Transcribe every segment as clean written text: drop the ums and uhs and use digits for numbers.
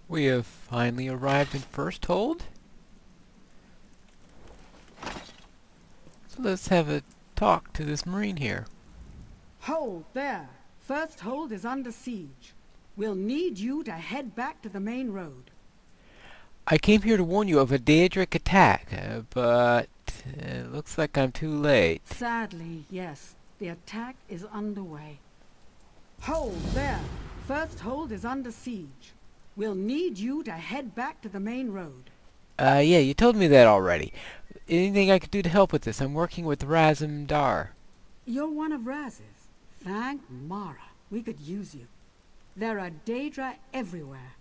We have finally arrived in First Hold. So let's have a talk to this Marine here. Hold there. First Hold is under siege. We'll need you to head back to the main road. I came here to warn you of a Daedric attack, but it looks like I'm too late. Sadly, yes. The attack is underway. Hold there. First Hold is under siege. We'll need you to head back to the main road. Yeah, you told me that already. Anything I could do to help with this? I'm working with Dar. You're one of Raz's. Thank Mara. We could use you. There are Daedra everywhere.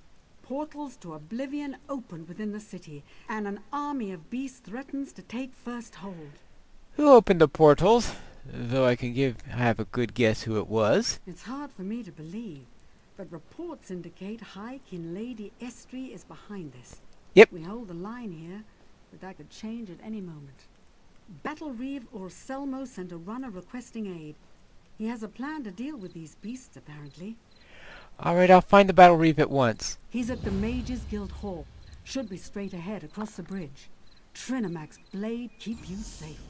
Portals to oblivion open within the city, and an army of beasts threatens to take First Hold. Who opened the portals? Though I have a good guess who it was. It's hard for me to believe, but reports indicate High King Lady Estri is behind this. Yep. We hold the line here, but that could change at any moment. Battle Reeve or Selmo sent a runner requesting aid. He has a plan to deal with these beasts, apparently. Alright, I'll find the Battle Reeve at once. He's at the Mages Guild Hall. Should be straight ahead across the bridge. Trinamac's blade keep you safe.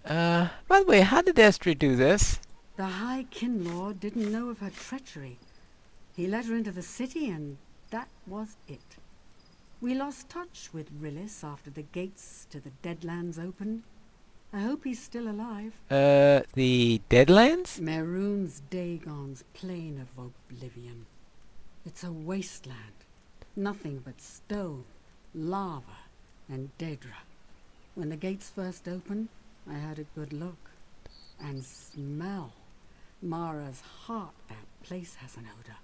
By the way, how did Estri do this? The High Kinlord didn't know of her treachery. He let her into the city and that was it. We lost touch with Rillis after the gates to the Deadlands opened. I hope he's still alive. The Deadlands? Mehrunes Dagon's plane of oblivion. It's a wasteland. Nothing but stone, lava, and Daedra. When the gates first opened, I had a good look. And smell. Mara's heart, that place has an odor.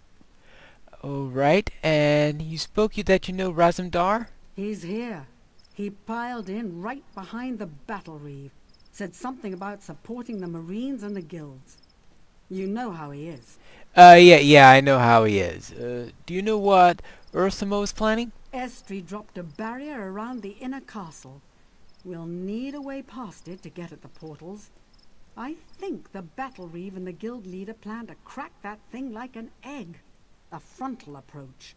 Oh, right. And you spoke that you know Dar? He's here. He piled in right behind the Battle Reeve. Said something about supporting the Marines and the guilds. You know how he is. Yeah, I know how he is. Do you know what Ursimo is planning? Estri dropped a barrier around the inner castle. We'll need a way past it to get at the portals. I think the Battle Reeve and the guild leader plan to crack that thing like an egg. A frontal approach.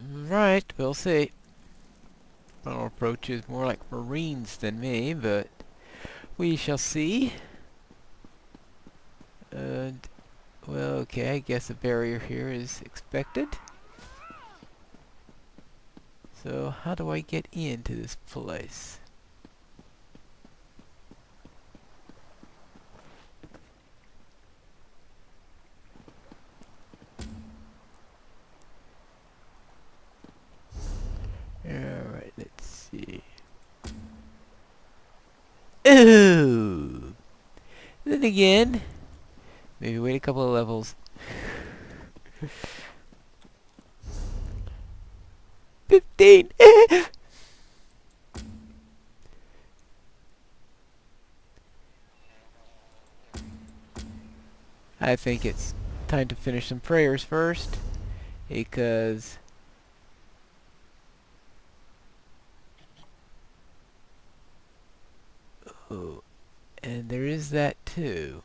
Right, we'll see. Frontal approach is more like Marines than me, but we shall see. And, well, okay, I guess a barrier here is expected. So, how do I get into this place? Alright, let's see. Ooh! Then again, maybe wait a couple of levels. 15! I think it's time to finish some prayers first, because oh, and there is that too.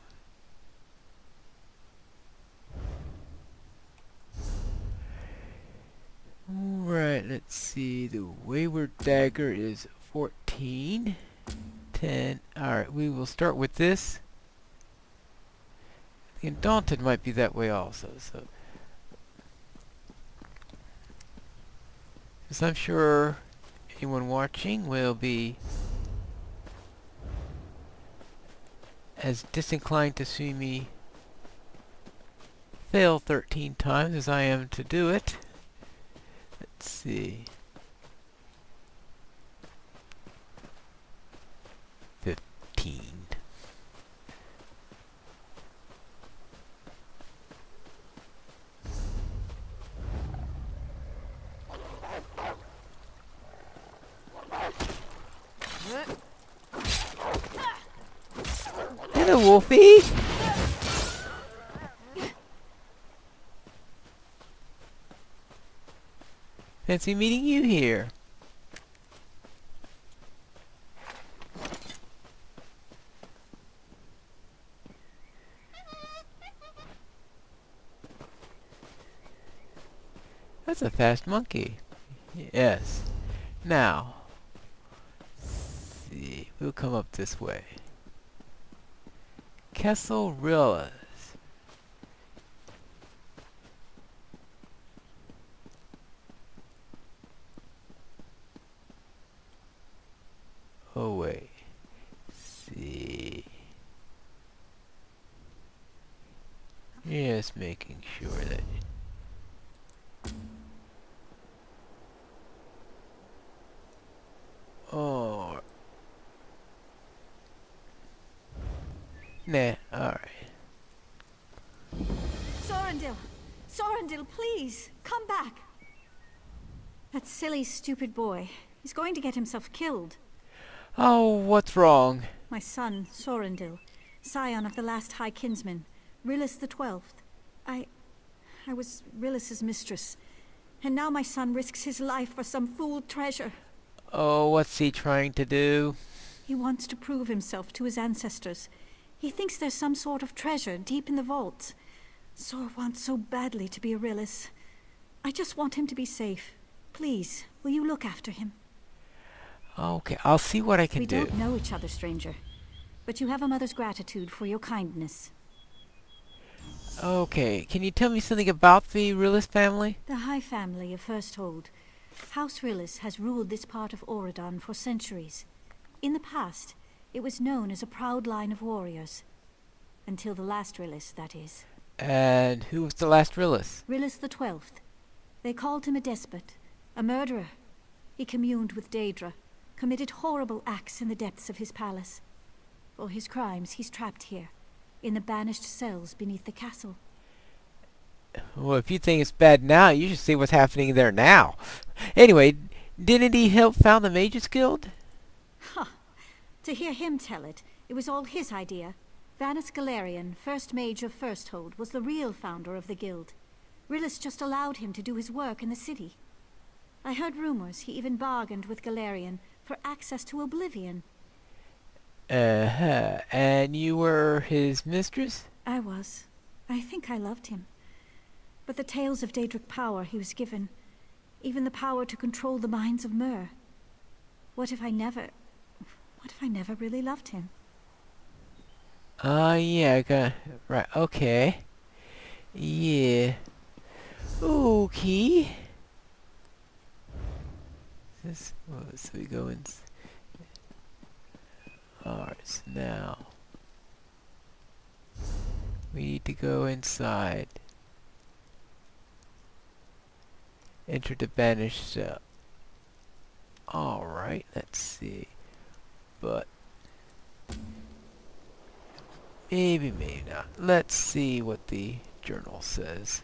Alright, let's see. The Wayward Dagger is 14. 10. Alright, we will start with this. The Undaunted might be that way also, so. Because I'm sure anyone watching will be as disinclined to see me fail 13 times as I am to do it. Let's see. 15. Hello, Wolfie! Fancy meeting you here. That's a fast monkey. Yes. Now, let's see. We'll come up this way. Castle Rillas. Oh wait. See. Just making sure that. Oh. Nah. All right. Sorrendil! Sorrendil, please! Come back! That silly, stupid boy. He's going to get himself killed. Oh, what's wrong? My son, Sorrendil, scion of the last High Kinsman, Rillis the 12th. I was Rillis's mistress, and now my son risks his life for some fool treasure. Oh, what's he trying to do? He wants to prove himself to his ancestors. He thinks there's some sort of treasure deep in the vaults. Sor wants so badly to be a Rillis. I just want him to be safe. Please, will you look after him? Okay, I'll see what I can We do. don't know each other, stranger, but you have a mother's gratitude for your kindness. Okay, can you tell me something about the Rillis family? The High Family of Firsthold. House Rillis has ruled this part of Auradon for centuries. In the past, it was known as a proud line of warriors. Until the last Rillis, that is. And who was the last Rillis? Rillis the 12th. They called him a despot, a murderer. He communed with Daedra, committed horrible acts in the depths of his palace. For his crimes, he's trapped here, in the banished cells beneath the castle. Well, if you think it's bad now, you should see what's happening there now. Anyway, didn't he help found the Mages Guild? Huh. To hear him tell it, it was all his idea. Vanus Galarian, first mage of Firsthold, was the real founder of the guild. Rillis just allowed him to do his work in the city. I heard rumors he even bargained with Galarian for access to Oblivion. Uh-huh. And you were his mistress? I was. I think I loved him. But the tales of Daedric power he was given, even the power to control the minds of Myr. What if I never really loved him? Yeah, I got... Right, okay. Yeah. Okay. This... Oh, so we go in... Alright, so now... We need to go inside. Enter the banished cell. Alright, let's see. But... maybe not. Let's see what the journal says.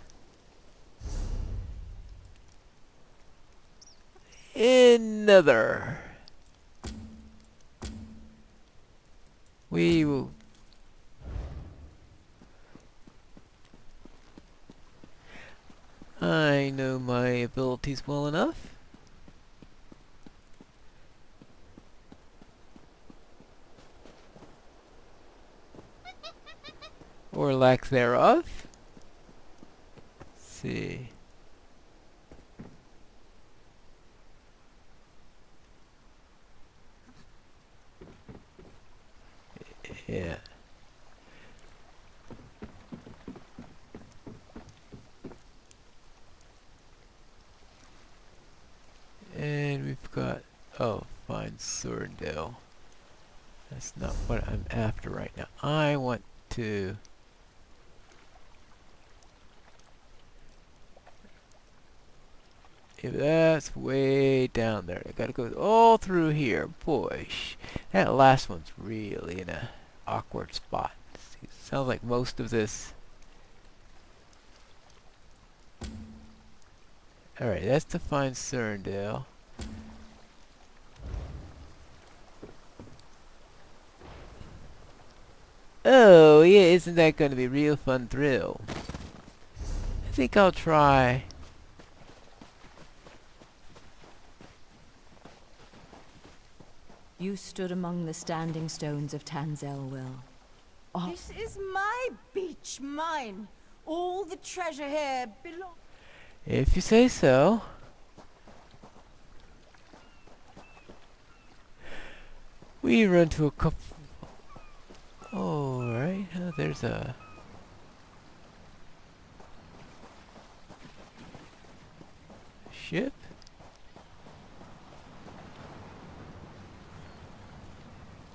Another. We will... I know my abilities well enough. Or lack thereof. Let's see. Yeah. And we've got... oh, find Sorrendil. That's not what I'm after right now. I want to... if that's way down there. I gotta go all through here. Boy, that last one's really in a awkward spot. It sounds like most of this... alright, that's to find Sorrendil. Oh, yeah, isn't that going to be a real fun thrill? I think I'll try... You stood among the standing stones of Tanzelwell. Oh, This is my beach, mine. All the treasure here belongs. If you say so. We run to a couple... Oh, right. There's a... ship?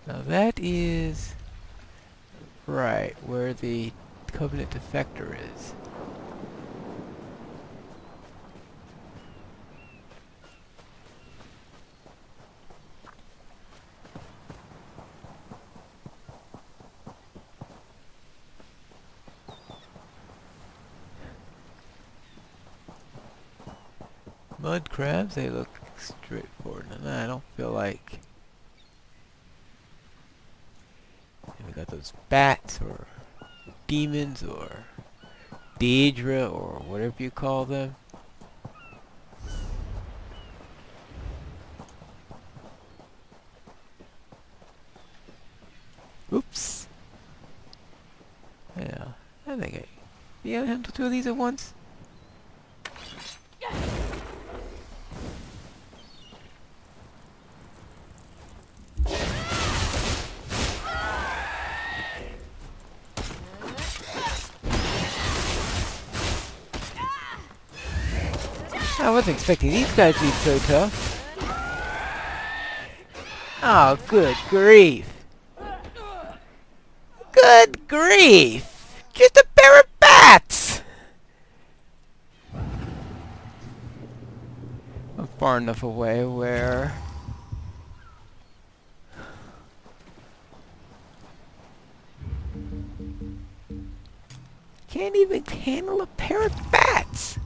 Now that is... right, where the Covenant Defector is. Mud crabs, they look straightforward, and I don't feel like... And we got those bats, or demons, or Daedra, or whatever you call them. Oops. Yeah, I think I... Yeah, handle two of these at once? I wasn't expecting these guys to be so tough. Oh, good grief. Good grief! Just a pair of bats! I'm far enough away where... can't even handle a pair of bats!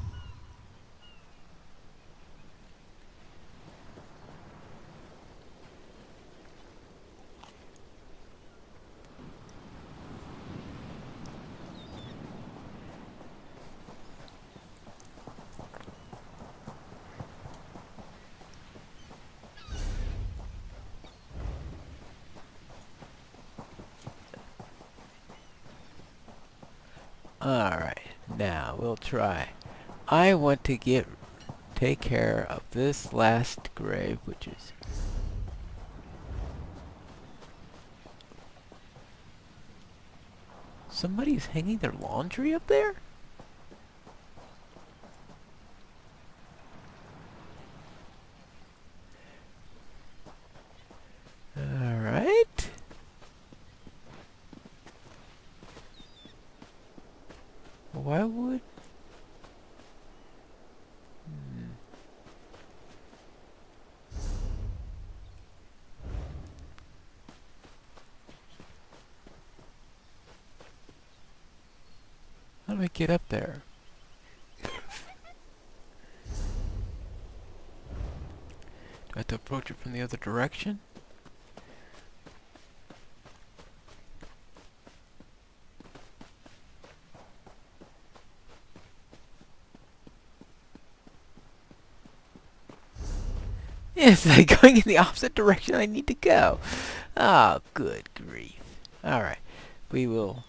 Alright, now we'll try. I want to take care of this last grave, which is... somebody's hanging their laundry up there? Alright. Why would... How do I get up there? Do I have to approach it from the other direction? It's like going in the opposite direction I need to go. Oh, good grief. Alright. We will...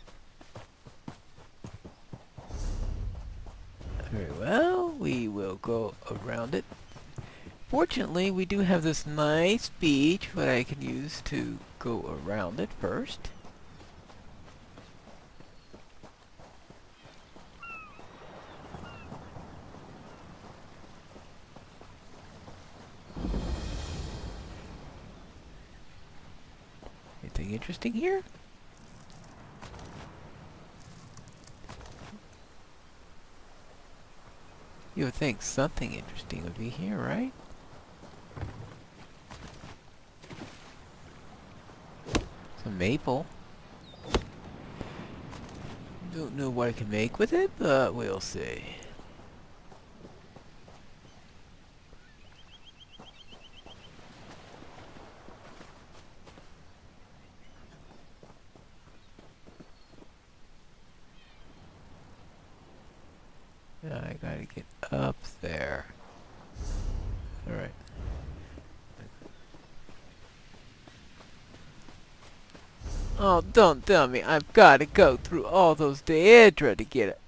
very well. We will go around it. Fortunately, we do have this nice beach that I can use to go around it first. Anything interesting here? You would think something interesting would be here, right? Some maple. Don't know what I can make with it, but we'll see. I gotta get up there. Alright. Oh, don't tell me I've gotta go through all those Daedra to get it.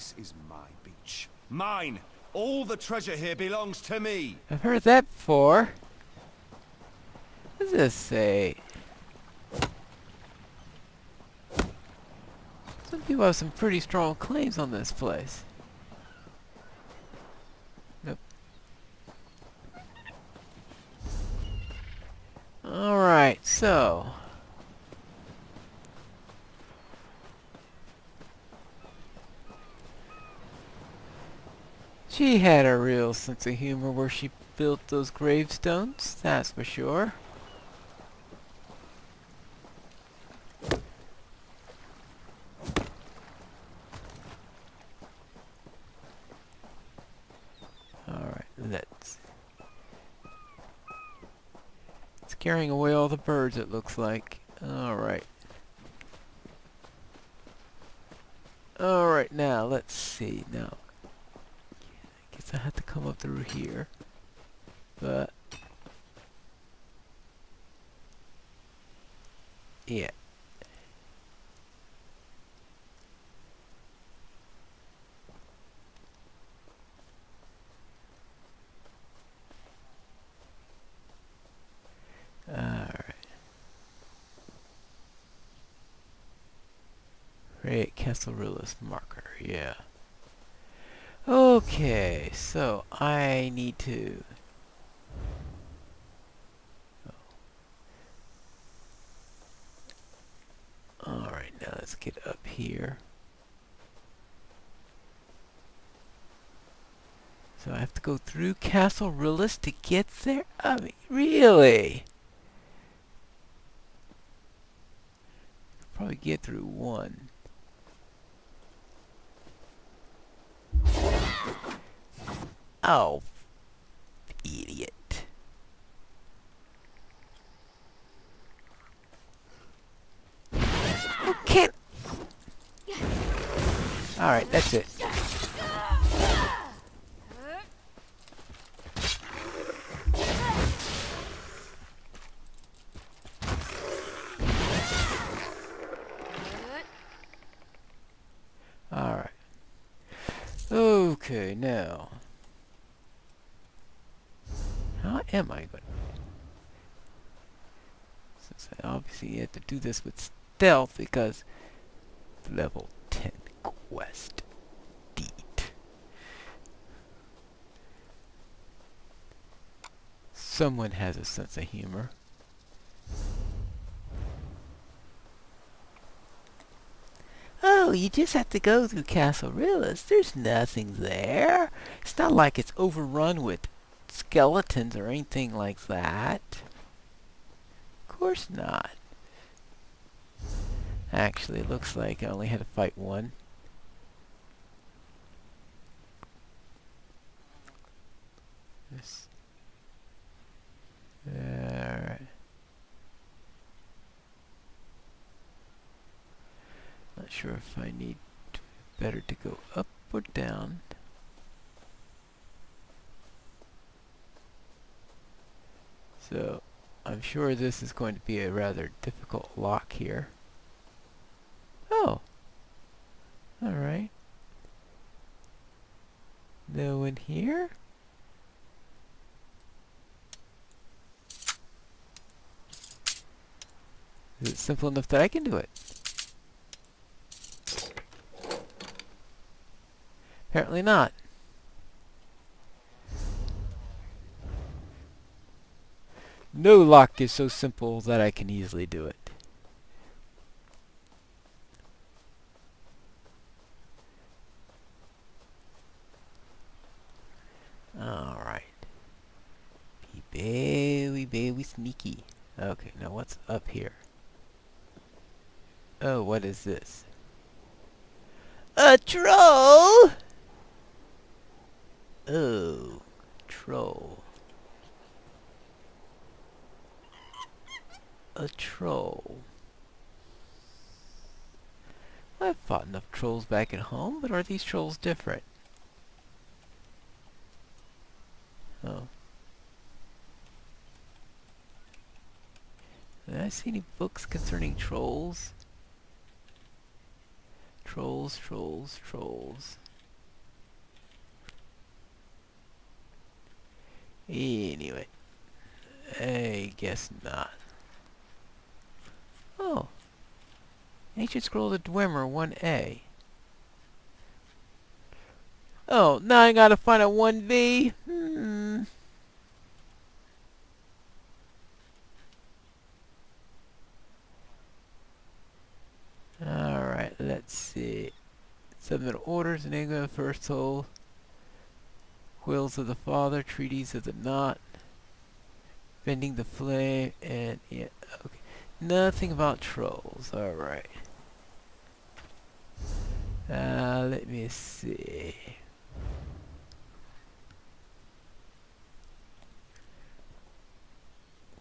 This is my beach. Mine! All the treasure here belongs to me! I've heard that before. What does this say? Some people have some pretty strong claims on this place. Nope. Alright, so... she had a real sense of humor where she built those gravestones, that's for sure. Alright, let's... it's scaring away all the birds, it looks like. Alright. Alright, now, let's see. Now, I guess I have to come up through here. But... yeah. Alright. Create Castle Realist marker, yeah. Okay, so I need to... alright, now let's get up here. So I have to go through Castle Realist to get there? I mean, really? Probably get through one. Oh, idiot. Okay. Alright, that's it. Alright. Okay, now. How am I going? Since I obviously have to do this with stealth because level 10 quest deed. Someone has a sense of humor. Oh, you just have to go through Castle Realist. There's nothing there. It's not like it's overrun with skeletons or anything like that. Of course not. Actually, it looks like I only had to fight one. This. Alright. Not sure if I need better to go up or down. So, I'm sure this is going to be a rather difficult lock here. Oh! Alright. No one here? Is it simple enough that I can do it? Apparently not. No lock is so simple that I can easily do it. Alright. Be very sneaky. Okay, now what's up here? Oh, what is this? A troll! Oh, troll. A troll. I've fought enough trolls back at home, but are these trolls different? Oh. Did I see any books concerning trolls? Trolls, trolls, trolls. Anyway, I guess not. Oh, Ancient Scroll of the Dwemer 1A. Oh, now I gotta find a 1B. Alright, let's see. Submit orders, Enigma of First Soul, Wills of the Father, Treaties of the Knot, Bending the Flame, and yeah, okay. Nothing about trolls, alright. Let me see.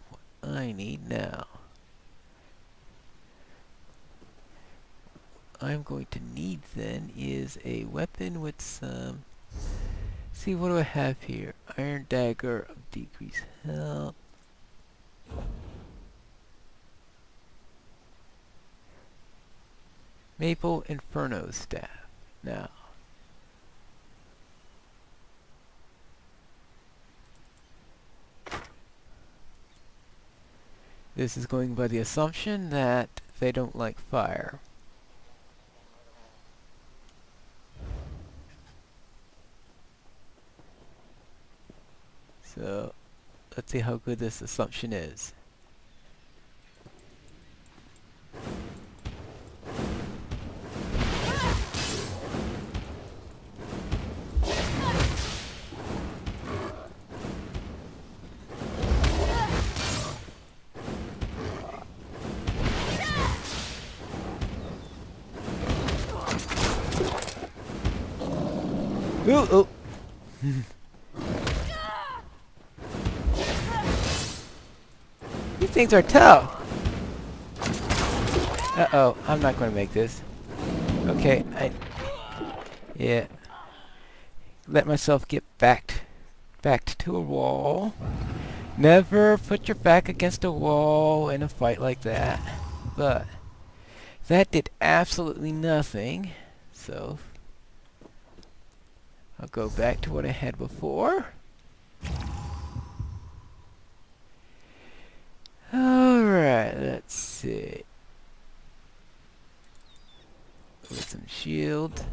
What I need now. I'm going to need then is a weapon with some... See, what do I have here? Iron Dagger of decreased health. Maple Inferno Staff. Now. This is going by the assumption that they don't like fire. So, let's see how good this assumption is. Ooh, ooh. These things are tough. Uh-oh, I'm not going to make this. Okay, yeah. Let myself get backed to a wall. Never put your back against a wall in a fight like that. But that did absolutely nothing. So I'll go back to what I had before. Alright, let's see. With some shield.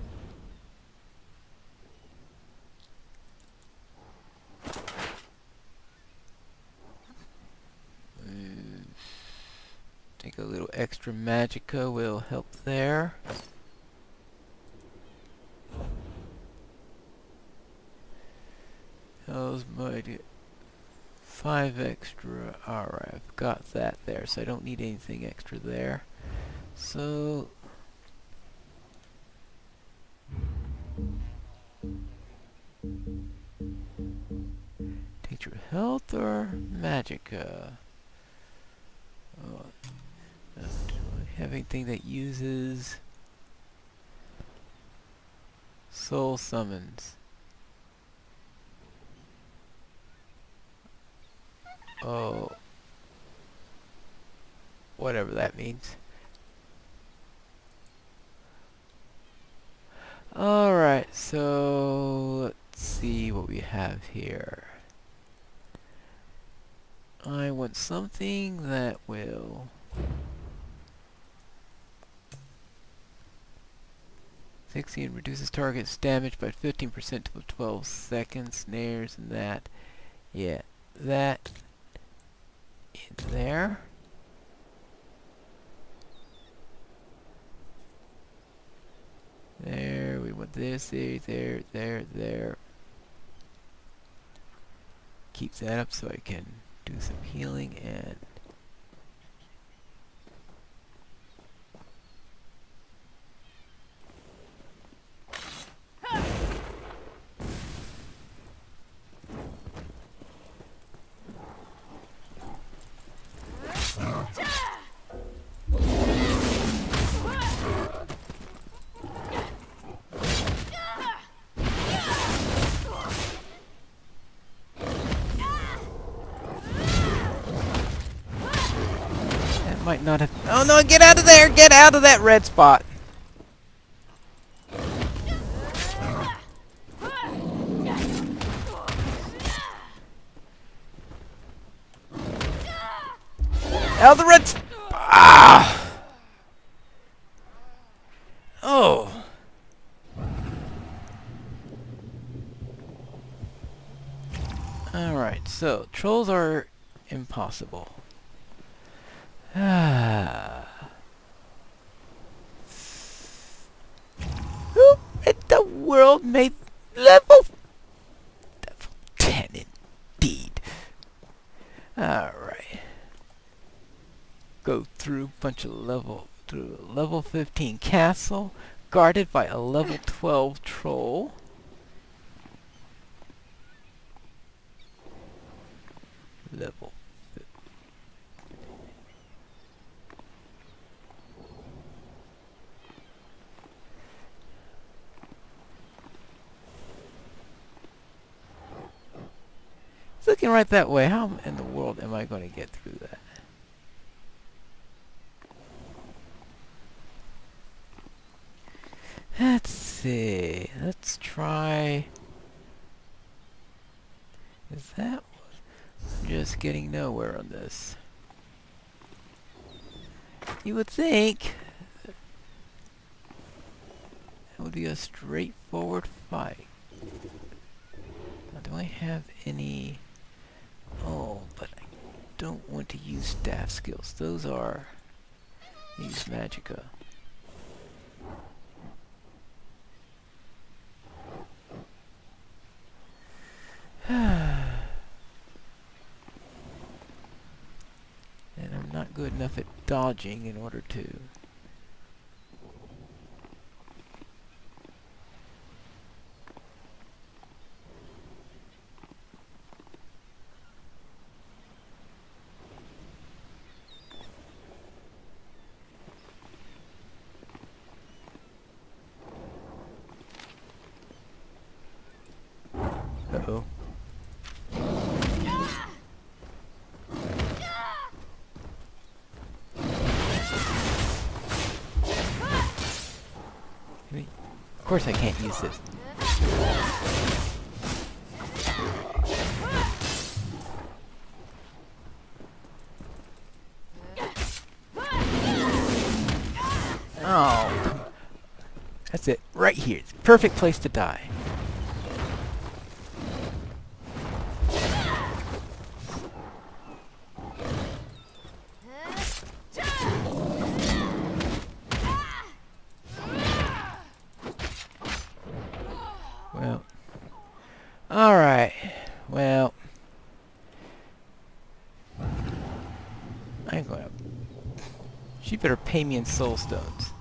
Think a little extra magicka will help there. How's my 5 extra? Alright, I've got that there, so I don't need anything extra there. So Teacher Health or Magicka? Do I have anything that uses Soul Summons? Oh, whatever that means. Alright, so let's see what we have here. I want something that will and reduces target's damage by 15% to 12 seconds. Snares and that. Yeah, that in there. There, we want this, there. Keep that up so I can do some healing and might not have... Oh no, get out of there! Get out of that red spot! Eldritch! Ah! Oh! Alright, so trolls are impossible. Ah. Who in the world made level 10 indeed? Alright. Go through a level 15 castle, guarded by a level 12 troll. Level. It's looking right that way. How in the world am I going to get through that? Let's see. Let's try. Is that one? Just getting nowhere on this. You would think that would be a straightforward fight. Now, do I have any? Oh, but I don't want to use staff skills. Those are use magicka. And I'm not good enough at dodging in order to. Uh-oh. Of course I can't use this. Oh. That's it. Right here. It's a perfect place to die. Well. Alright. Well. I'm gonna... She better pay me in soul stones.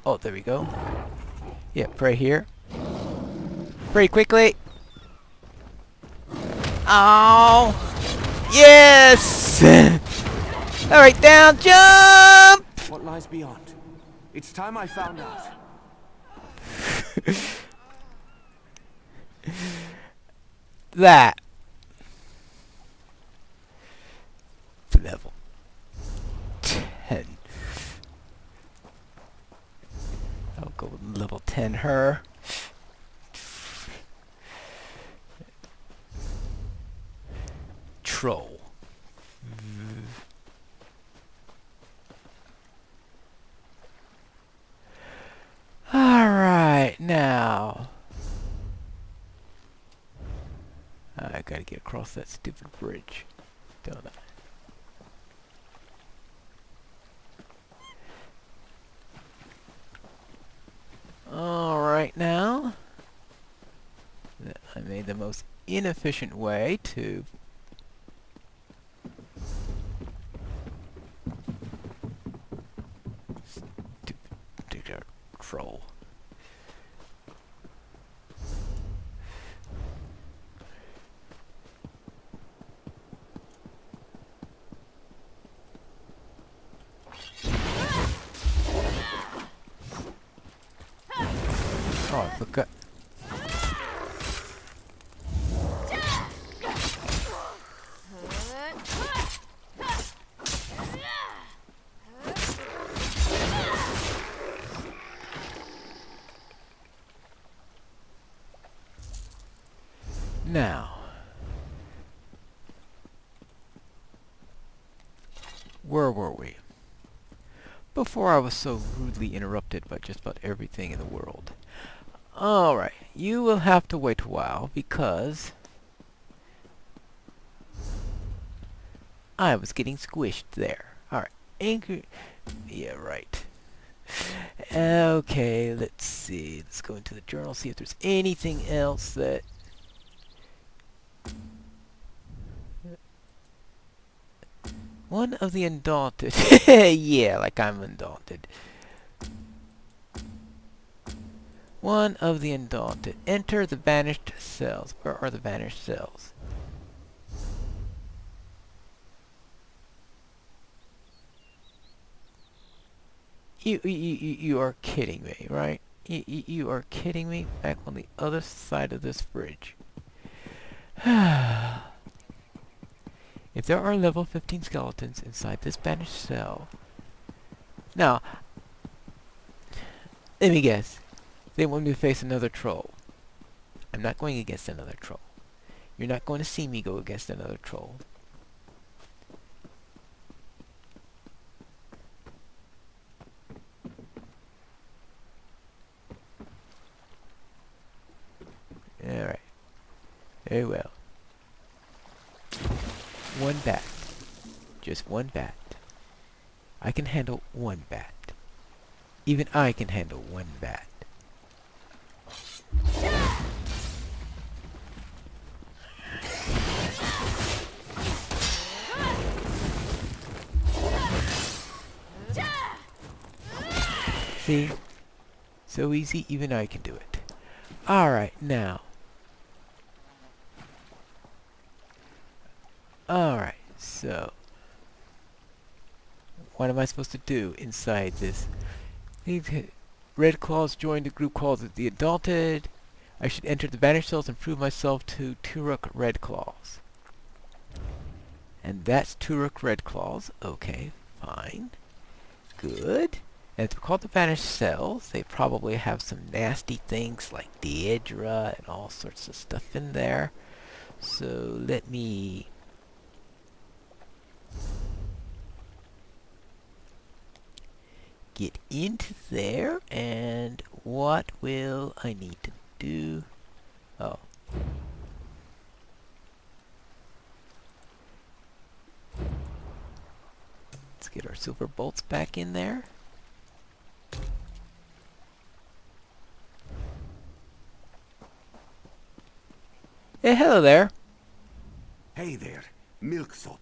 Oh, there we go. Yep, right here. Pretty quickly. Oh! Yes! Alright, down, jump! What lies beyond? It's time I found out. That. Level 10. I'll go with level 10 her. Troll. Alright, now. I gotta get across that stupid bridge, don't I? Alright now. I made the most inefficient way to stupid troll. Oh, I forgot. Now, where were we? Before I was so rudely interrupted by just about everything in the world. Alright, you will have to wait a while because I was getting squished there. Alright, anchor... Yeah, right. Okay, let's see. Let's go into the journal, see if there's anything else that... One of the Undaunted. Yeah, like I'm Undaunted. One of the Undaunted. Enter the banished cells. Where are the banished cells? You are kidding me, right? You are kidding me? Back on the other side of this bridge. If there are level 15 skeletons inside this banished cell... Now, let me guess. They want me to face another troll. I'm not going against another troll. You're not going to see me go against another troll. Alright. Very well. One bat. Just one bat. I can handle one bat. Even I can handle one bat. See? So easy, even I can do it. Alright, now. Alright, so. What am I supposed to do inside this? Red Claws joined a group called the Undaunted. I should enter the banished cells and prove myself to Turok Red Claws. And that's Turok Red Claws. Okay, fine. Good. And if they're called the banished cells, they probably have some nasty things like Daedra and all sorts of stuff in there. So let me... get into there, and what will I need to do? Oh. Let's get our silver bolts back in there. Hey, hello there. Hey there, Milksop.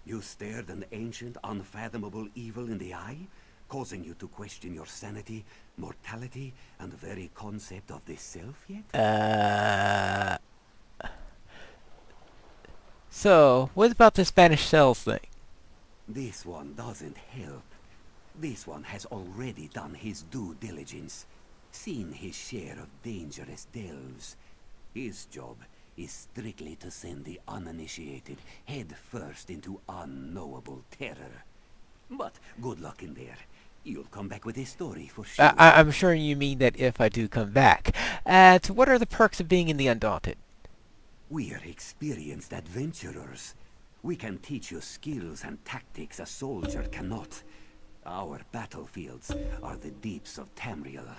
You stared an ancient, unfathomable evil in the eye, causing you to question your sanity, mortality, and the very concept of the self yet? So, what about the Spanish cells thing? This one doesn't help. This one has already done his due diligence, seen his share of dangerous delves. His job is strictly to send the uninitiated head first into unknowable terror. But good luck in there. You'll come back with a story for sure. I'm sure you mean that if I do come back. So what are the perks of being in the Undaunted? We're experienced adventurers. We can teach you skills and tactics a soldier cannot. Our battlefields are the deeps of Tamriel.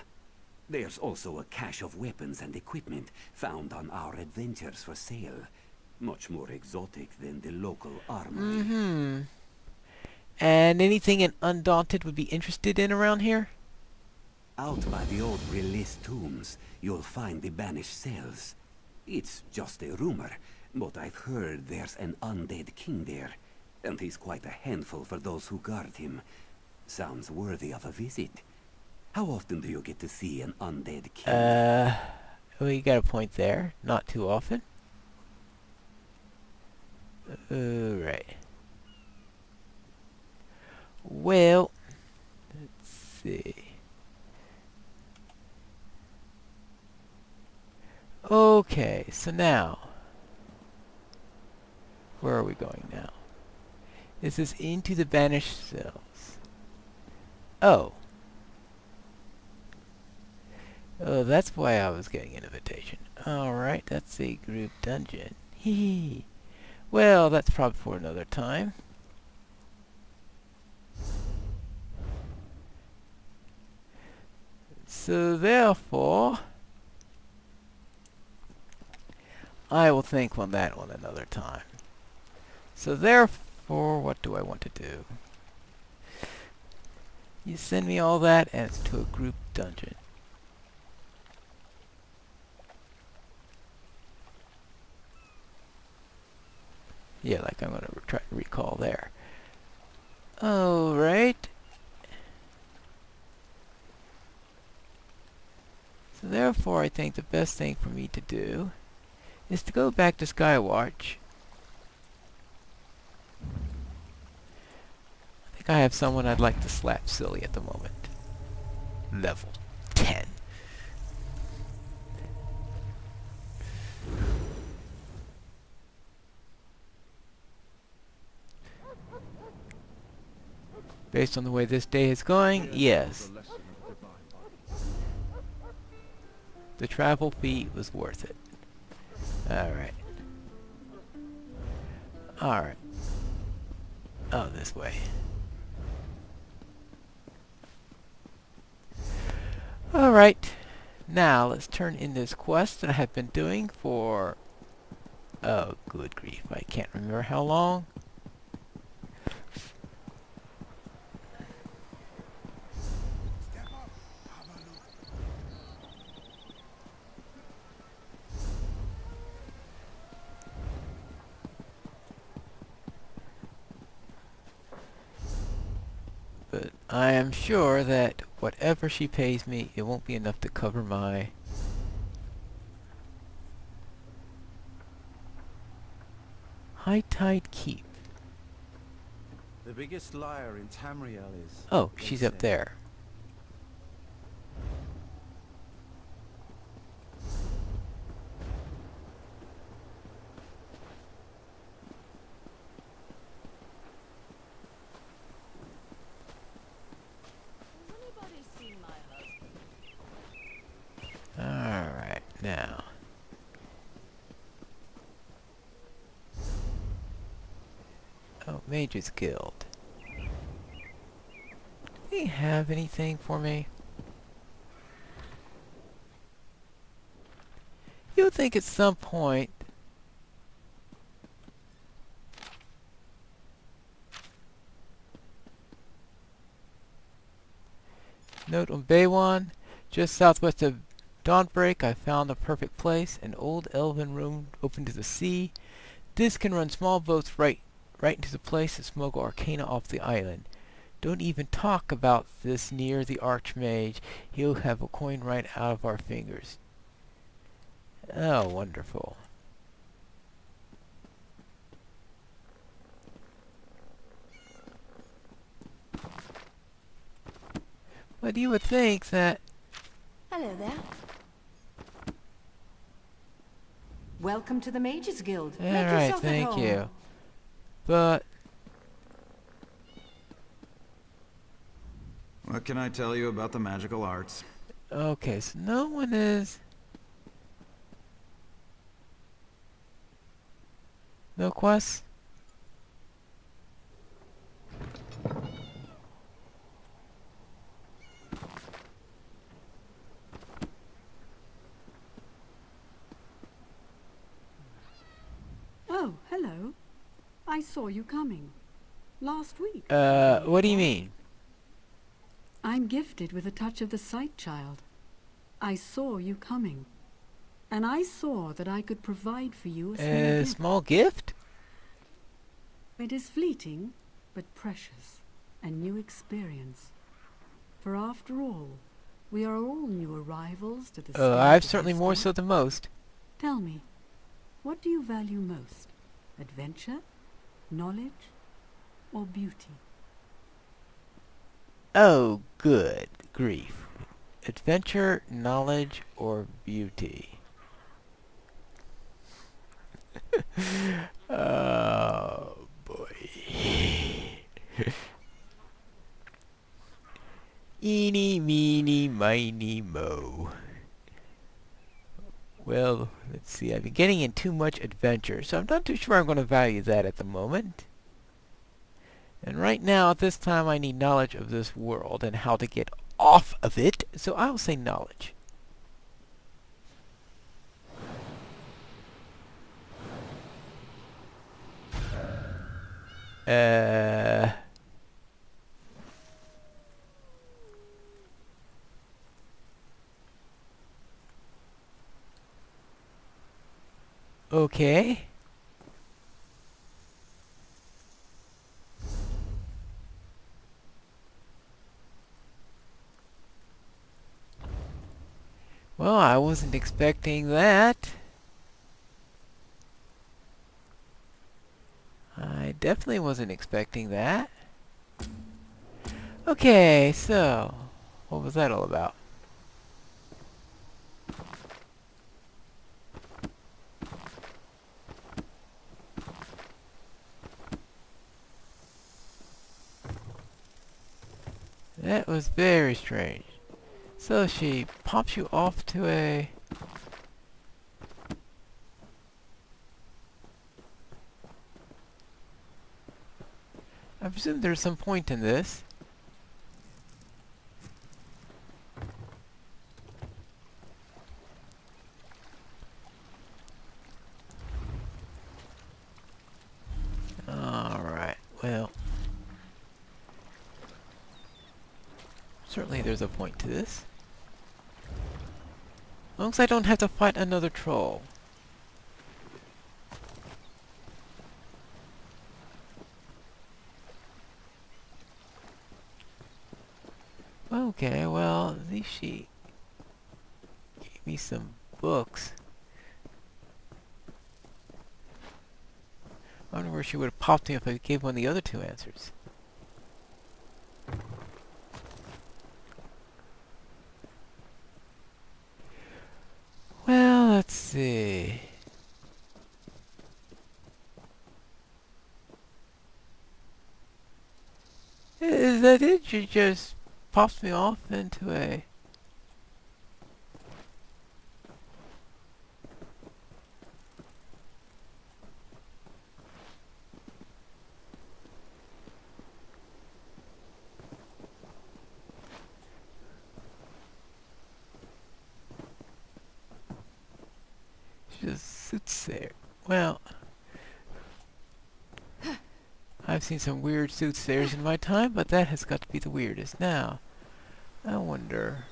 There's also a cache of weapons and equipment found on our adventures for sale. Much more exotic than the local armory. Mm-hmm. And anything an Undaunted would be interested in around here? Out by the old Release tombs, you'll find the banished cells. It's just a rumor, but I've heard there's an undead king there, and he's quite a handful for those who guard him. Sounds worthy of a visit. How often do you get to see an undead king? Well, you got a point there. Not too often. Alright. Well, let's see. Okay, so now, where are we going now? This is into the banished cells. Oh. Oh, that's why I was getting an invitation. Alright, that's a group dungeon. Hee. Well, that's probably for another time. So therefore, I will think on that one another time. So therefore, what do I want to do? You send me all that and it's to a group dungeon. Yeah, like I'm gonna try to recall there. Alright. So therefore, I think the best thing for me to do is to go back to Skywatch. I think I have someone I'd like to slap silly at the moment. Level 10. Based on the way this day is going, yes. The travel fee was worth it. Alright. Alright. Oh, this way. Alright. Now, let's turn in this quest that I have been doing for... Oh, good grief. I can't remember how long. But I am sure that whatever she pays me, it won't be enough to cover my... High Tide Keep. The biggest liar in Tamriel is... Oh, she's up there. Alright, now. Oh, Mage's Guild. Do they have anything for me? You would think at some point... Note on Baywan, just southwest of Dawnbreak, I found the perfect place, an old elven room open to the sea. This can run small boats right into the place and smuggle arcana off the island. Don't even talk about this near the Archmage. He'll have a coin right out of our fingers. Oh, wonderful. But you would think that... Hello there. Welcome to the Mages Guild. Make Alright, yourself at thank home. you. But... What can I tell you about the magical arts? Okay, so no one is... No quests? Oh, hello. I saw you coming. Last week. What do you mean? I'm gifted with a touch of the sight child. I saw you coming. And I saw that I could provide for you a small gift. Small gift? It is fleeting, but precious. A new experience. For after all, we are all new arrivals to the state I've of certainly more so Iceland. than most. Tell me, what do you value most? Adventure, knowledge, or beauty? Oh, good grief. Adventure, knowledge, or beauty? Oh, boy. Eeny, meeny, miny, mo. Well, Let's see, I've been getting in too much adventure, so I'm not too sure I'm going to value that at the moment. And right now, at this time, I need knowledge of this world and how to get off of it, so I'll say knowledge. Okay. Well, I wasn't expecting that. I definitely wasn't expecting that. Okay, so what was that all about? That was very strange. So she pops you off to a... I presume there's some point in this. Alright, well. Certainly there's a point to this. As long as I don't have to fight another troll. Okay, well, at least she gave me some books. I wonder where she would have popped me if I gave one of the other two answers. Well, let's see. Is that it? She just pops me off into a... She just sits there. Well, I've seen some weird soothsayers in my time, but that has got to be the weirdest. Now, I wonder...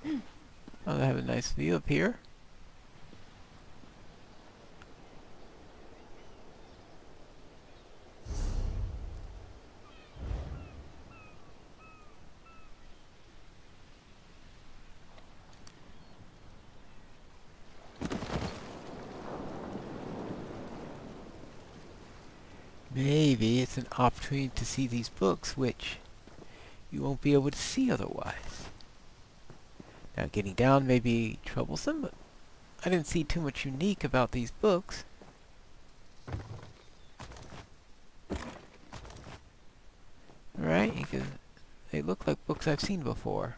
Oh, I have a nice view up here. Maybe it's an opportunity to see these books, which you won't be able to see otherwise. Now, getting down may be troublesome, but I didn't see too much unique about these books. Right? Because they look like books I've seen before.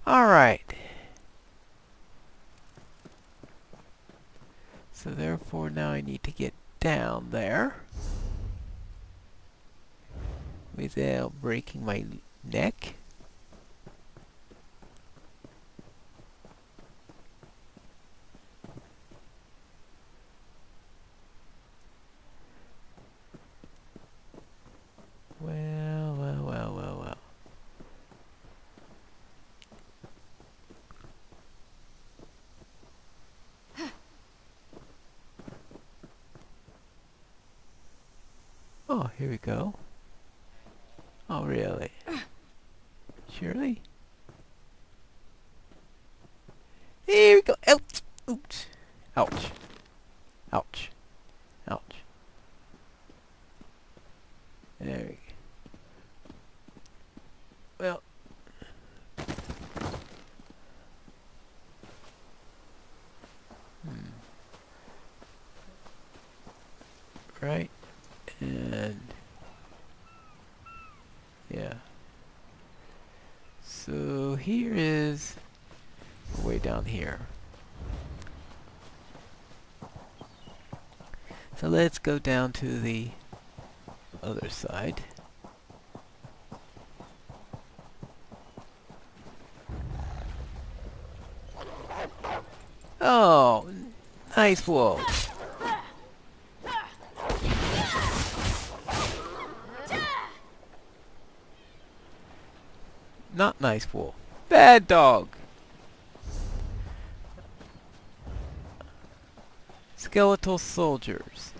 Alright. So therefore now I need to get down there without breaking my neck. Well. Oh, here we go. Oh, really? Surely? Here we go. Ouch! Oops. Ouch. Ouch. Ouch. There we go. Well. Right. And yeah. way down here. So let's go down to the other side. Oh, nice wool. Not nice wool. Bad dog. Skeletal soldiers.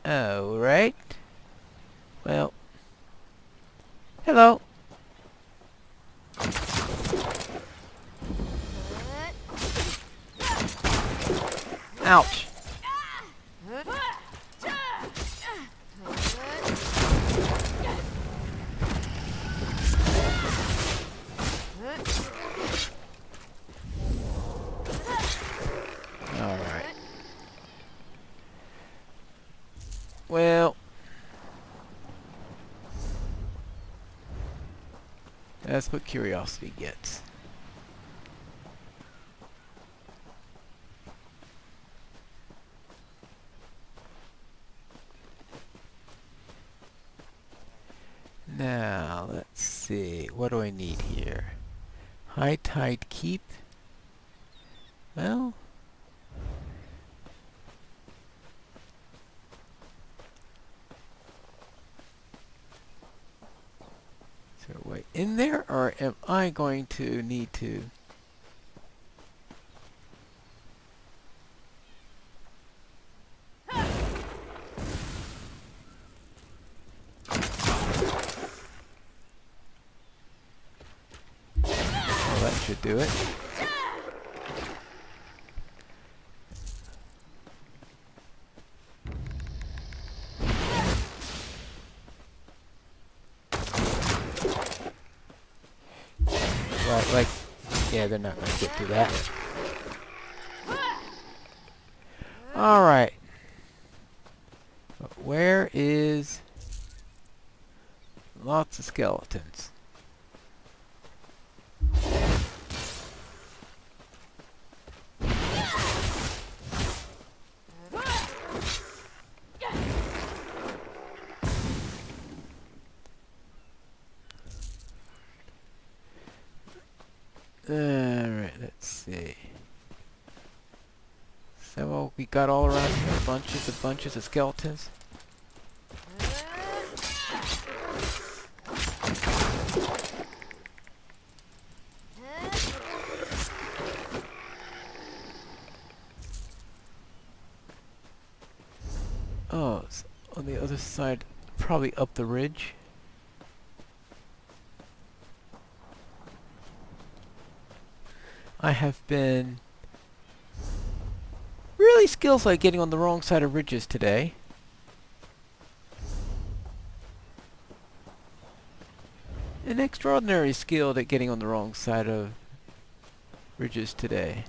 Oh, right. Well. Hello. Ouch. Alright. Well. That's what curiosity gets. Now, let's see. What do I need here? High Tide Keep. Well. Is there a way in there, or am I going to need to? Well, that should do it. Like, yeah, they're not going to get through that. Alright. But where is... Lots of skeletons. Alright, let's see. So we got all around here bunches of skeletons. Oh, it's on the other side, probably up the ridge. I have been really skillful at getting on the wrong side of ridges today. And extraordinary skilled at getting on the wrong side of ridges today.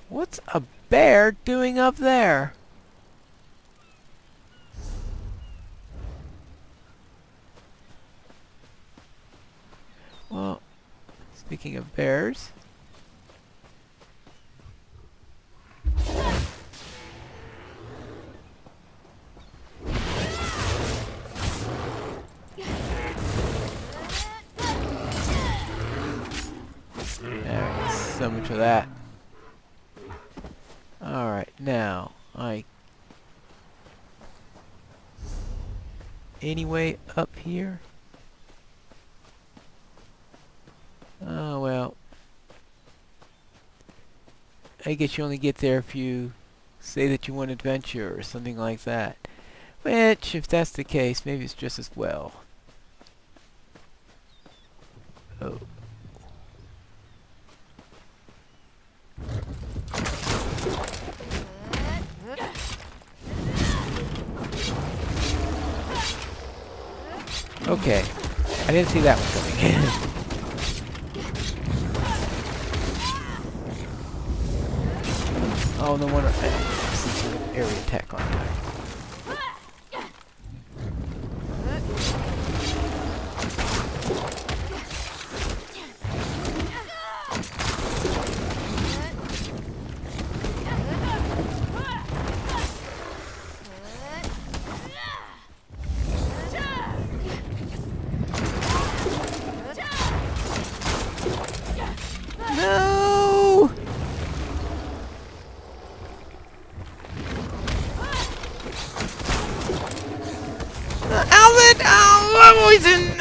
What's a bear doing up there? Well, speaking of bears, there, so much of that. Alright, now, anyway up here? Oh, well. I guess you only get there if you say that you want adventure or something like that. Which, if that's the case, maybe it's just as well. Oh. Okay. I didn't see that one coming. Oh, no wonder I see sort of area attack on time. it! Oh, I'm always in.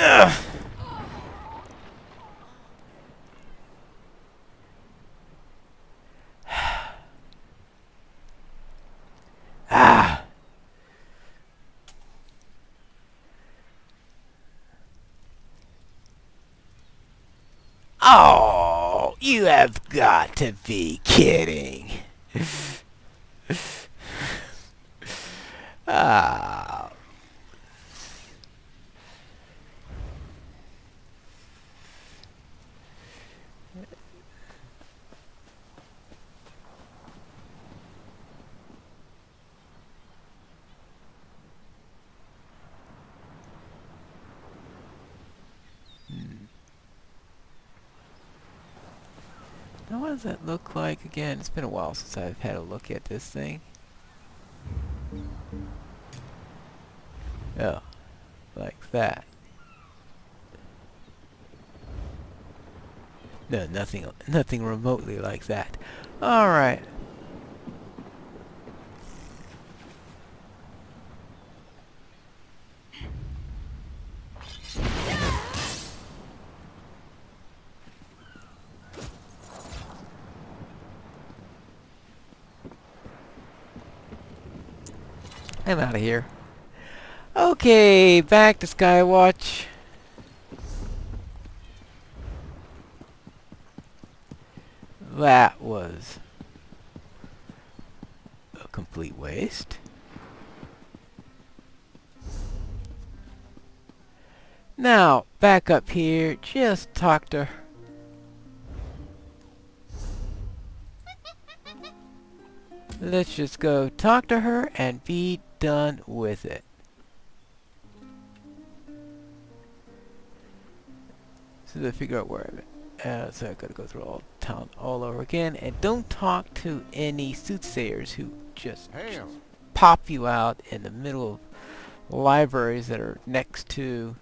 Ah. Oh, you have got to be kidding. Ah. Now what does that look like again? It's been a while since I've had a look at this thing. Oh, like that. No, nothing remotely like that. All right. I'm out of here. Okay, back to Skywatch. That was a complete waste. Now, back up here, just talk to her. Let's just go talk to her and be done with it. So they figure out where I'm at. So I gotta go through all town all over again, and don't talk to any soothsayers who just pop you out in the middle of libraries that are next to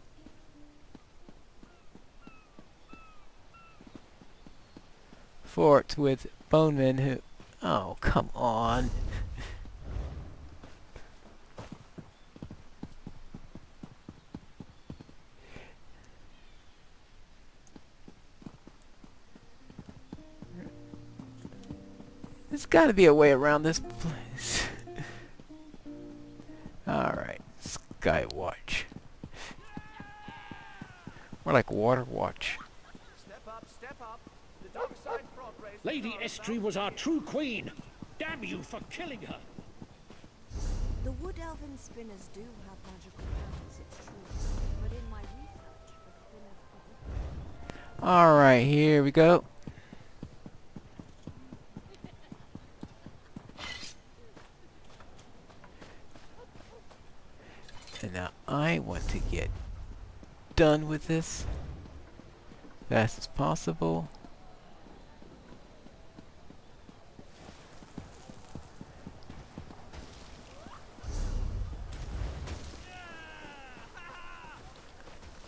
forts with bonemen who... Oh, come on. There's got to be a way around this place. Alright, Skywatch. More like Water Watch. Step up, step up. The dark side frog race. Lady Estrie was our true queen. Damn you for killing her. The wood elven spinners do have magical powers, it's true. But in my research, the spinners... Alright, here we go. And now I want to get done with this as fast as possible.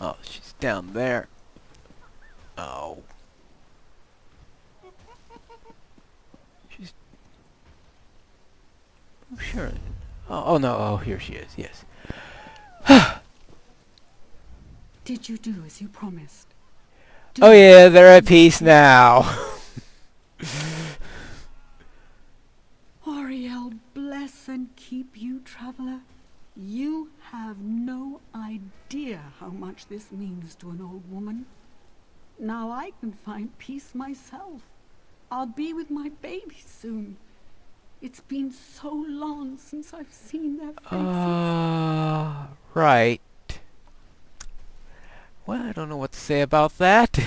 Oh, she's down there. Oh. She's... I'm sure. Oh, no. Oh, here she is. Yes. Did you do as you promised? Oh yeah, they're at peace now. Ariel, bless and keep you, traveler. You have no idea how much this means to an old woman. Now I can find peace myself. I'll be with my baby soon. It's been so long since I've seen their faces. Right. Well, I don't know what to say about that.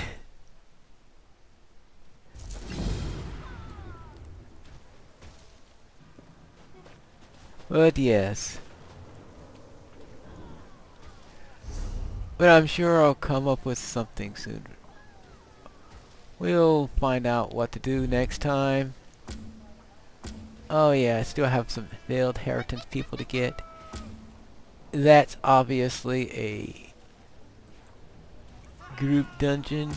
But yes. But I'm sure I'll come up with something soon. We'll find out what to do next time. Oh yeah, I still have some failed inheritance people to get. That's obviously a group dungeon.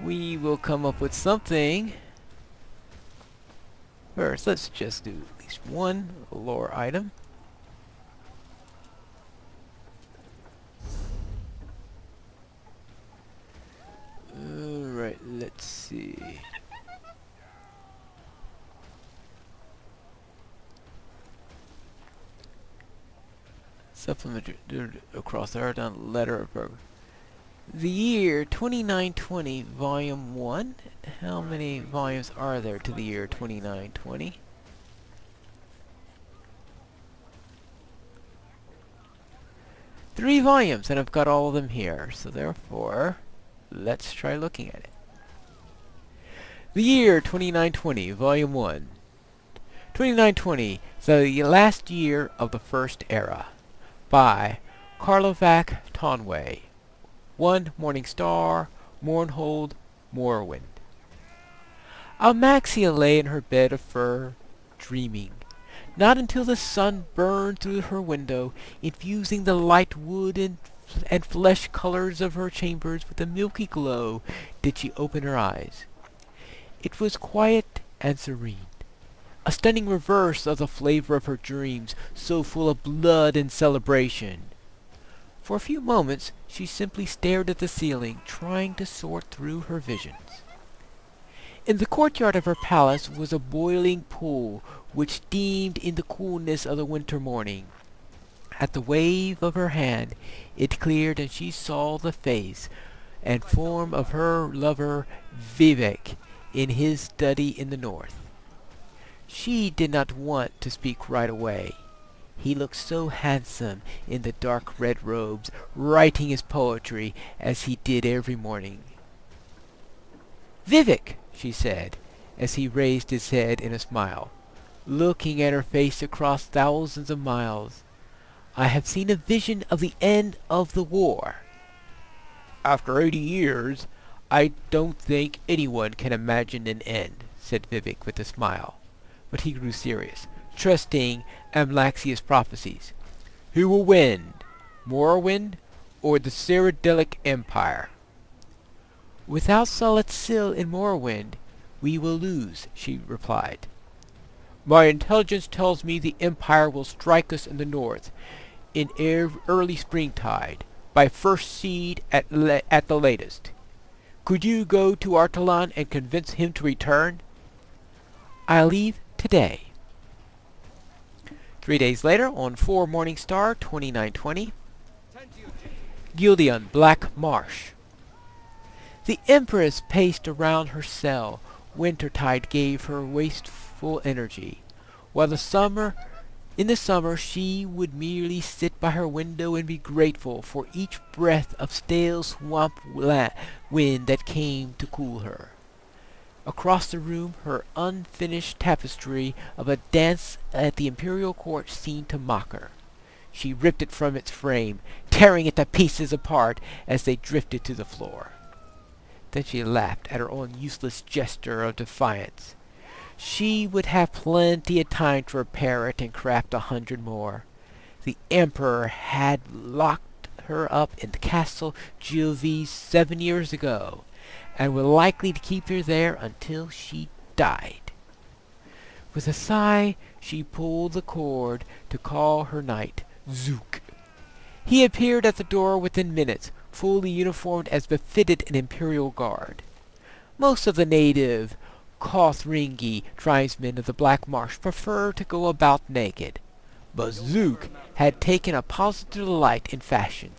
We will come up with something First, let's just do at least one lore item. Alright, let's see. Supplement across the Ardon letter of program. The year 2920, volume 1. How many volumes are there to the year 2920? Three volumes, and I've got all of them here. So therefore, let's try looking at it. The year 2920, volume 1. 2920, the last year of the First Era. By Karlovac Tonway. 1 Morning Star, Mournhold, Morrowind. Almaxia lay in her bed of fur, dreaming. Not until the sun burned through her window, infusing the light wood and flesh colors of her chambers with a milky glow, did she open her eyes. It was quiet and serene. A stunning reverse of the flavor of her dreams, so full of blood and celebration. For a few moments, she simply stared at the ceiling, trying to sort through her visions. In the courtyard of her palace was a boiling pool, which steamed in the coolness of the winter morning. At the wave of her hand, it cleared, and she saw the face and form of her lover, Vivek, in his study in the north. She did not want to speak right away. He looked so handsome in the dark red robes, writing his poetry as he did every morning. "Vivek," she said, as he raised his head in a smile, looking at her face across thousands of miles. "I have seen a vision of the end of the war." "After 80 years, I don't think anyone can imagine an end," said Vivek with a smile. But he grew serious, trusting Amlaxia's prophecies. "Who will win, Morrowind or the Cyrodiilic Empire?" "Without Solid Sil in Morrowind, we will lose," she replied. "My intelligence tells me the Empire will strike us in the north in early springtide, by first seed at the latest. Could you go to Artalan and convince him to return?" "I'll leave today." 3 days later, on 4 Morning Star, 2920, Gildeon, Black Marsh. The Empress paced around her cell. Wintertide gave her wasteful energy, while in the summer she would merely sit by her window and be grateful for each breath of stale swamp wind that came to cool her. Across the room, her unfinished tapestry of a dance at the imperial court seemed to mock her. She ripped it from its frame, tearing it to pieces apart as they drifted to the floor. Then she laughed at her own useless gesture of defiance. She would have plenty of time to repair it and craft 100 more. The Emperor had locked her up in the Castle Gilvies 7 years ago, and were likely to keep her there until she died. With a sigh, she pulled the cord to call her knight, Zook. He appeared at the door within minutes, fully uniformed as befitted an imperial guard. Most of the native Kothringi tribesmen of the Black Marsh prefer to go about naked, but Zook had taken a positive delight in fashion.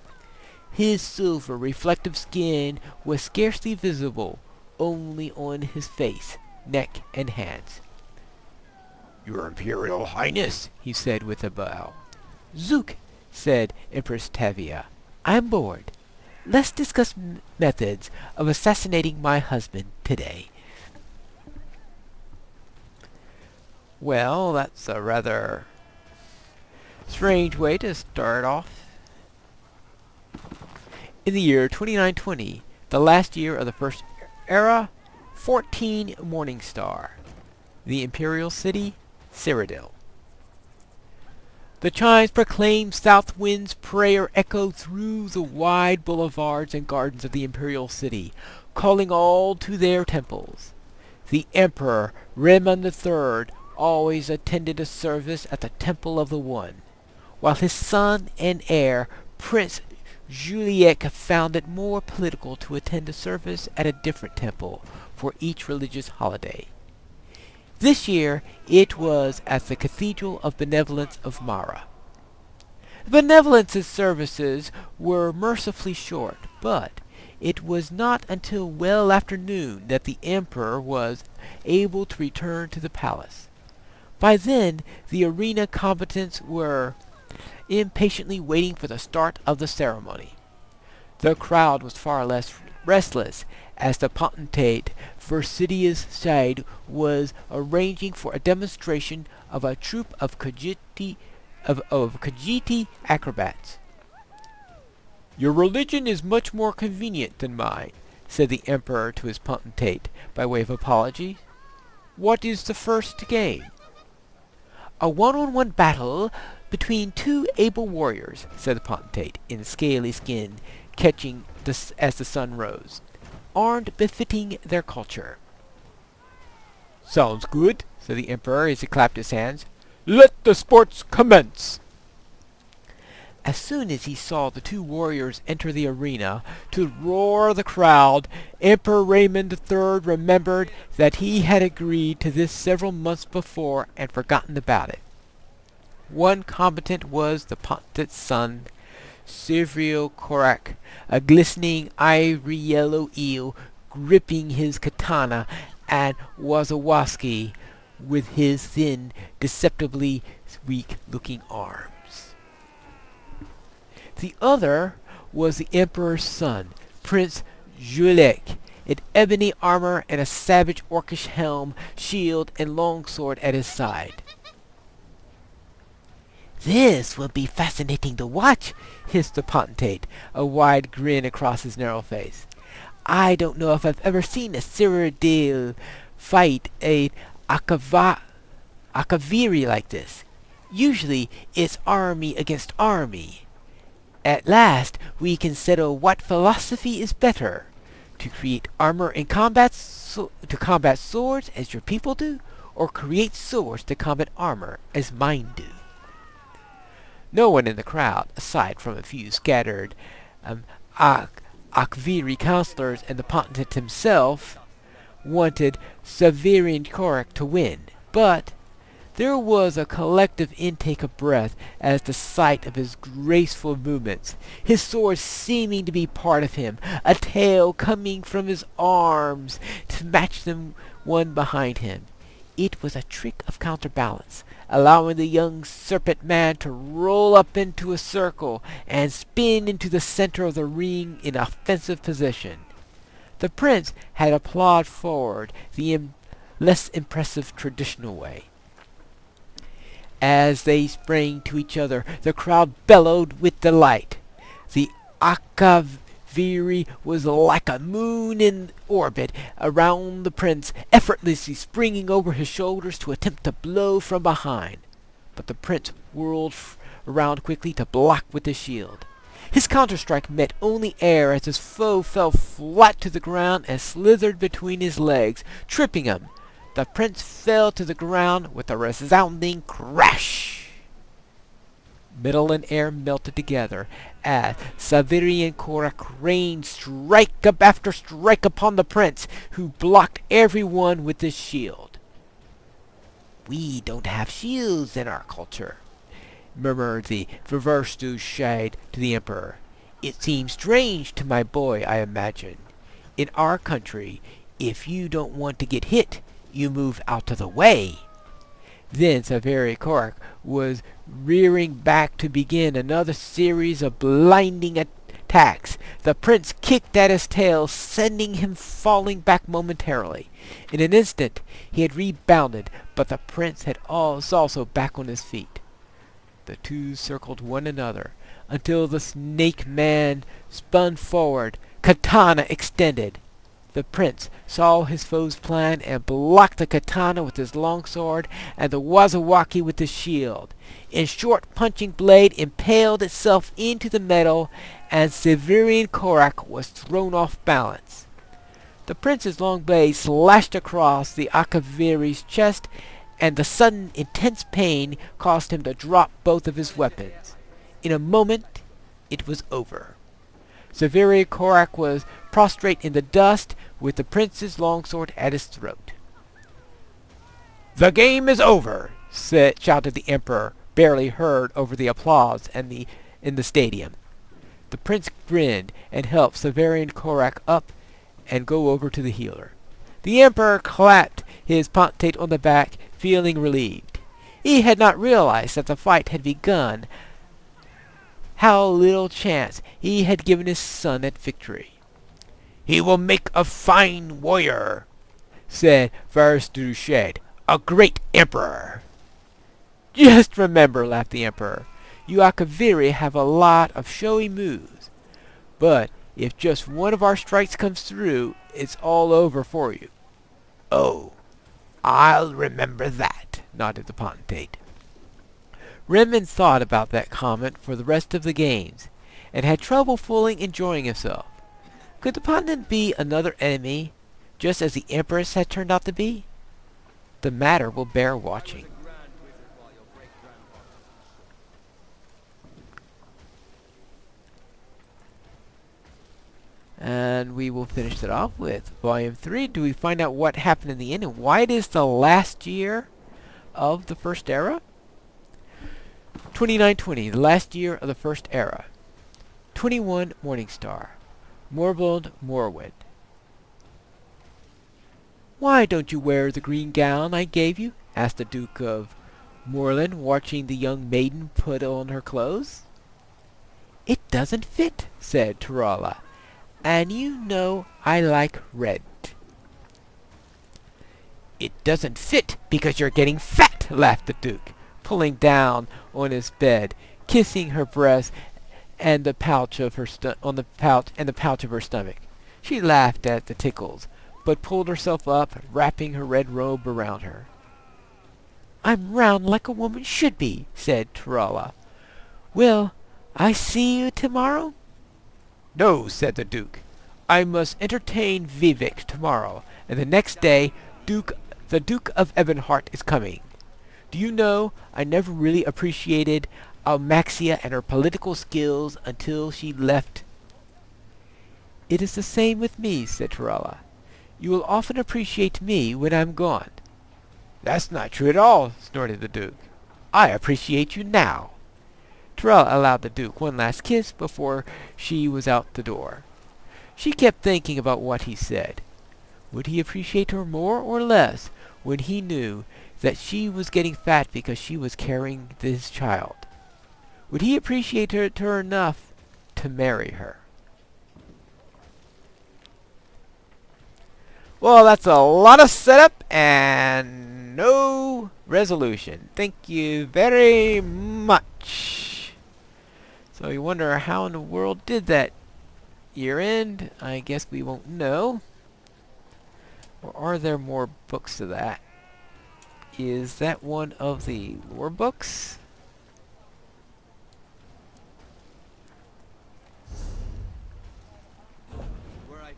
His silver, reflective skin was scarcely visible, only on his face, neck, and hands. "Your Imperial Highness," he said with a bow. "Zook," said Empress Tavia, "I'm bored. Let's discuss methods of assassinating my husband today." Well, that's a rather strange way to start off. In the year 2920, the last year of the First Era, 14 Morning Star. The Imperial City, Cyrodiil. The chimes proclaimed South Wind's prayer echoed through the wide boulevards and gardens of the Imperial City, calling all to their temples. The Emperor, Raymond III, always attended a service at the Temple of the One, while his son and heir, Prince Juliek, found it more political to attend a service at a different temple for each religious holiday. This year it was at the Cathedral of Benevolence of Mara. Benevolence's services were mercifully short, but it was not until well after noon that the Emperor was able to return to the palace. By then, the arena combatants were impatiently waiting for the start of the ceremony. The crowd was far less restless, as the potentate Versidius Shade was arranging for a demonstration of a troupe of Khajiit acrobats. "Your religion is much more convenient than mine," said the Emperor to his potentate, by way of apology. "What is the first game?" "A one-on-one battle between two able warriors," said the potentate, in scaly skin, catching as the sun rose, "armed befitting their culture." "Sounds good," said the Emperor as he clapped his hands. "Let the sports commence!" As soon as he saw the two warriors enter the arena, to the roar of the crowd, Emperor Raymond III remembered that he had agreed to this several months before and forgotten about it. One combatant was the potentate's son, Tamriel, a glistening ivory yellow eel gripping his katana, and Wazawaski with his thin, deceptively weak-looking arms. The other was the Emperor's son, Prince Julek, in ebony armor and a savage orcish helm, shield, and longsword at his side. "This will be fascinating to watch," hissed the potentate, a wide grin across his narrow face. "I don't know if I've ever seen a Cyrodiil fight a Akaviri like this. Usually it's army against army. At last we can settle what philosophy is better, to create armor in combat to combat swords as your people do, or create swords to combat armor as mine do." No one in the crowd, aside from a few scattered Akviri counselors and the potentate himself, wanted Severian Korak to win, but there was a collective intake of breath at the sight of his graceful movements, his sword seeming to be part of him, a tail coming from his arms to match the one behind him. It was a trick of counterbalance, allowing the young serpent man to roll up into a circle and spin into the center of the ring in offensive position. The prince had applauded forward the less impressive traditional way. As they sprang to each other, the crowd bellowed with delight. The Akaviri was like a moon in orbit around the prince, effortlessly springing over his shoulders to attempt to blow from behind. But the prince whirled around quickly to block with his shield. His counter-strike met only air as his foe fell flat to the ground and slithered between his legs, tripping him. The prince fell to the ground with a resounding crash. Metal and air melted together as Severian Korak rained strike after strike upon the prince, who blocked every one with his shield. "We don't have shields in our culture," murmured the Ververstu Shade to the Emperor. "It seems strange to my boy, I imagine. In our country, if you don't want to get hit, you move out of the way." Then Severian Korak was rearing back to begin another series of blinding attacks. The prince kicked at his tail, sending him falling back momentarily. In an instant he had rebounded, but the prince was also back on his feet. The two circled one another until the snake man spun forward, katana extended. The prince saw his foe's plan and blocked the katana with his longsword and the Wazawaki with his shield. A short punching blade impaled itself into the metal, and Severian Korak was thrown off balance. The prince's long blade slashed across the Akaviri's chest and the sudden intense pain caused him to drop both of his weapons. In a moment, it was over. Severi Korak was prostrate in the dust with the prince's longsword at his throat. "The game is over!" shouted the emperor, barely heard over the applause in the stadium. The prince grinned and helped Severian Korak up and go over to the healer. The emperor clapped his potentate on the back, feeling relieved. He had not realized that the fight had begun. How little chance he had given his son at victory. "He will make a fine warrior," said Varus-Duchet, "a great emperor." "Just remember," laughed the emperor, "you Akaviri have a lot of showy moves, but if just one of our strikes comes through, it's all over for you." "Oh, I'll remember that," nodded the potentate. Renman thought about that comment for the rest of the games, and had trouble fully enjoying himself. Could the potentate be another enemy, just as the Empress had turned out to be? The matter will bear watching. And we will finish it off with Volume 3. Do we find out what happened in the end and why it is the last year of the First Era? 2920, the last year of the First Era. 21 Morningstar. Morblund Morwood. "Why don't you wear the green gown I gave you?" asked the Duke of Morland, watching the young maiden put on her clothes. "It doesn't fit," said Tarala. "And you know I like red." "It doesn't fit because you're getting fat," laughed the Duke, pulling down on his bed, kissing her breast and the pouch of her pouch of her stomach. She laughed at the tickles, but pulled herself up, wrapping her red robe around her. "I'm round like a woman should be," said Tarala. "Will I see you tomorrow?" "No," said the Duke. "I must entertain Vivek tomorrow, and the next day the Duke of Ebonheart is coming. Do you know, I never really appreciated Almaxia and her political skills until she left." "It is the same with me," said Tarala. "You will often appreciate me when I'm gone." "That's not true at all," snorted the Duke. "I appreciate you now." Tarala allowed the Duke one last kiss before she was out the door. She kept thinking about what he said. Would he appreciate her more or less when he knew that she was getting fat because she was carrying this child? Would he appreciate her enough to marry her? Well, that's a lot of setup and no resolution. Thank you very much. So you wonder how in the world did that year end? I guess we won't know. Or are there more books to that? Is that one of the lore books?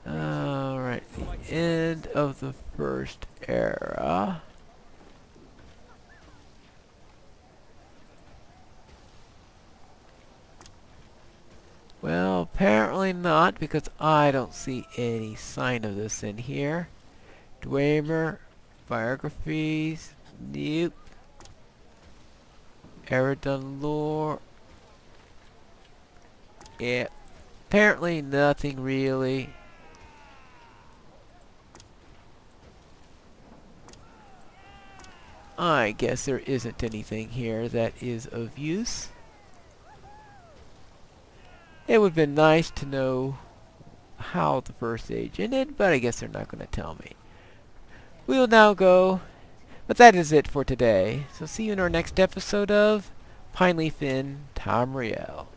Alright, the end of the First Era. Well, apparently not, because I don't see any sign of this in here. Dwemer, biographies, nope. Eredon lore. Yeah, apparently nothing really. I guess there isn't anything here that is of use. It would have been nice to know how the First Age ended, but I guess they're not going to tell me. We'll now go, but that is it for today. So see you in our next episode of Pineleaf in Tamriel.